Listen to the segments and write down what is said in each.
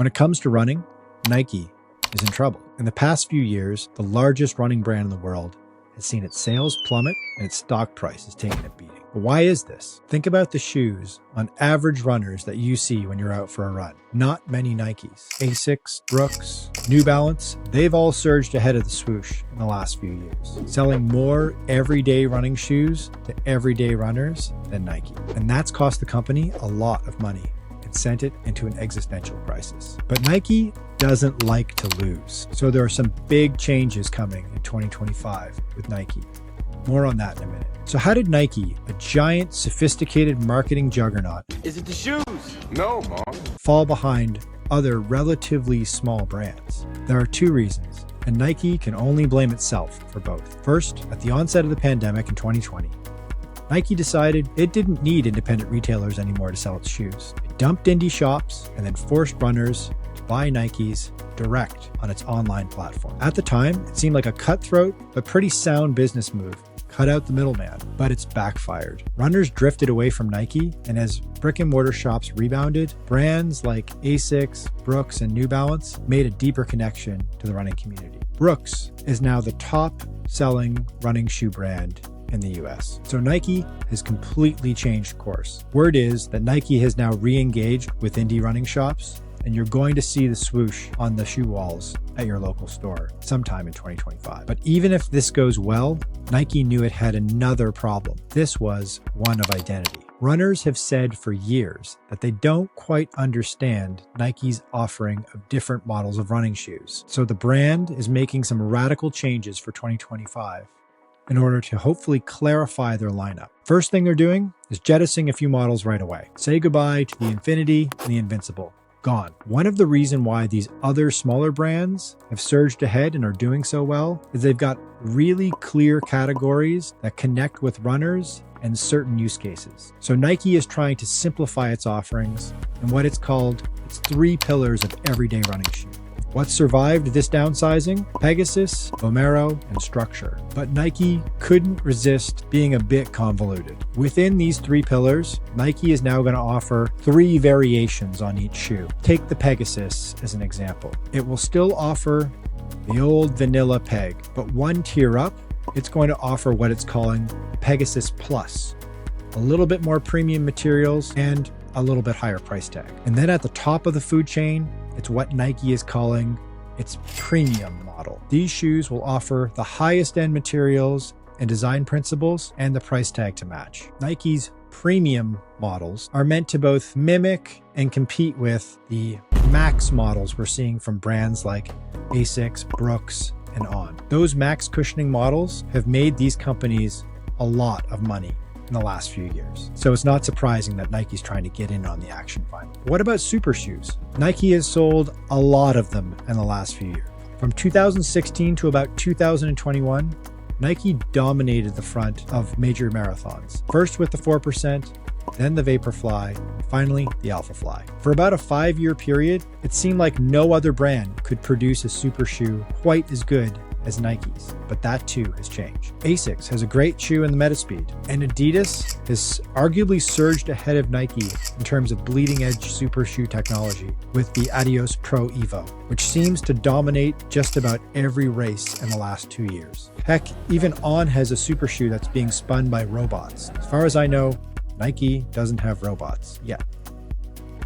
When it comes to running, Nike is in trouble. In the past few years, the largest running brand in the world has seen its sales plummet and its stock price has taken a beating. But why is this? Think about the shoes on average runners that you see when you're out for a run. Not many Nikes. Asics, Brooks, New Balance, they've all surged ahead of the Swoosh in the last few years, selling more everyday running shoes to everyday runners than Nike. And that's cost the company a lot of money and sent it into an existential crisis. But Nike doesn't like to lose. So there are some big changes coming in 2025 with Nike. More on that in a minute. So how did Nike, a giant, sophisticated marketing juggernaut, Is it the shoes? No, Mom. fall behind other relatively small brands? There are two reasons, and Nike can only blame itself for both. First, at the onset of the pandemic in 2020, Nike decided it didn't need independent retailers anymore to sell its shoes. It dumped indie shops and then forced runners to buy Nikes direct on its online platform. At the time, it seemed like a cutthroat but pretty sound business move. Cut out the middleman, but it's backfired. Runners drifted away from Nike, and as brick and mortar shops rebounded, brands like Asics, Brooks, and New Balance made a deeper connection to the running community. Brooks is now the top selling running shoe brand in the US. So Nike has completely changed course. Word is that Nike has now re-engaged with indie running shops, and you're going to see the Swoosh on the shoe walls at your local store sometime in 2025. But even if this goes well, Nike knew it had another problem. This was one of identity. Runners have said for years that they don't quite understand Nike's offering of different models of running shoes. So the brand is making some radical changes for 2025 in order to hopefully clarify their lineup. First thing they're doing is jettisoning a few models right away. Say goodbye to the Infinity and the Invincible. Gone. One of the reasons why these other smaller brands have surged ahead and are doing so well is they've got really clear categories that connect with runners and certain use cases. So Nike is trying to simplify its offerings and what it's called its 3 pillars of everyday running shoe. What survived this downsizing? Pegasus, Vomero, and structure. But Nike couldn't resist being a bit convoluted. Within these 3 pillars, Nike is now going to offer 3 variations on each shoe. Take the Pegasus as an example. It will still offer the old vanilla peg, but 1 tier up, it's going to offer what it's calling Pegasus Plus. A little bit more premium materials and a little bit higher price tag. And then at the top of the food chain, it's what Nike is calling its premium model. These shoes will offer the highest end materials and design principles and the price tag to match. Nike's premium models are meant to both mimic and compete with the max models we're seeing from brands like Asics, Brooks, and on. Those max cushioning models have made these companies a lot of money in the last few years. So it's not surprising that Nike's trying to get in on the action finally. What about super shoes? Nike has sold a lot of them in the last few years. From 2016 to about 2021, Nike dominated the front of major marathons. First with the 4%, then the Vaporfly, and finally the Alphafly. For about a 5-year period, it seemed like no other brand could produce a super shoe quite as good as Nike's, but that too has changed. Asics has a great shoe in the Metaspeed, and Adidas has arguably surged ahead of Nike in terms of bleeding edge super shoe technology with the Adios Pro Evo, which seems to dominate just about every race in the last 2 years. Heck, even On has a super shoe that's being spun by robots. As far as I know, Nike doesn't have robots yet.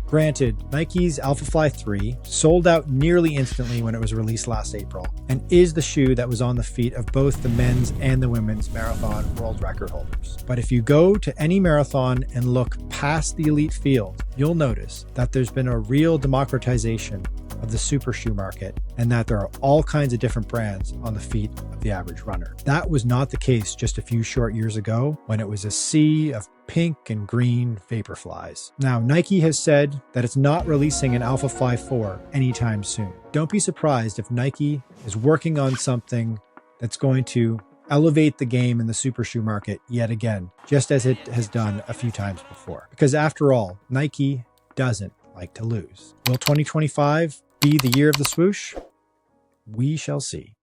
Granted, Nike's Alphafly 3 sold out nearly instantly when it was released last April, and is the shoe that was on the feet of both the men's and the women's marathon world record holders. But if you go to any marathon and look past the elite field, you'll notice that there's been a real democratization of the super shoe market, and that there are all kinds of different brands on the feet of the average runner. That was not the case just a few short years ago when it was a sea of pink and green Vaporflies. Now, Nike has said that it's not releasing an Alphafly 4 anytime soon. Don't be surprised if Nike is working on something that's going to elevate the game in the super shoe market yet again, just as it has done a few times before. Because after all, Nike doesn't like to lose. Will 2025 be the year of the Swoosh? We shall see.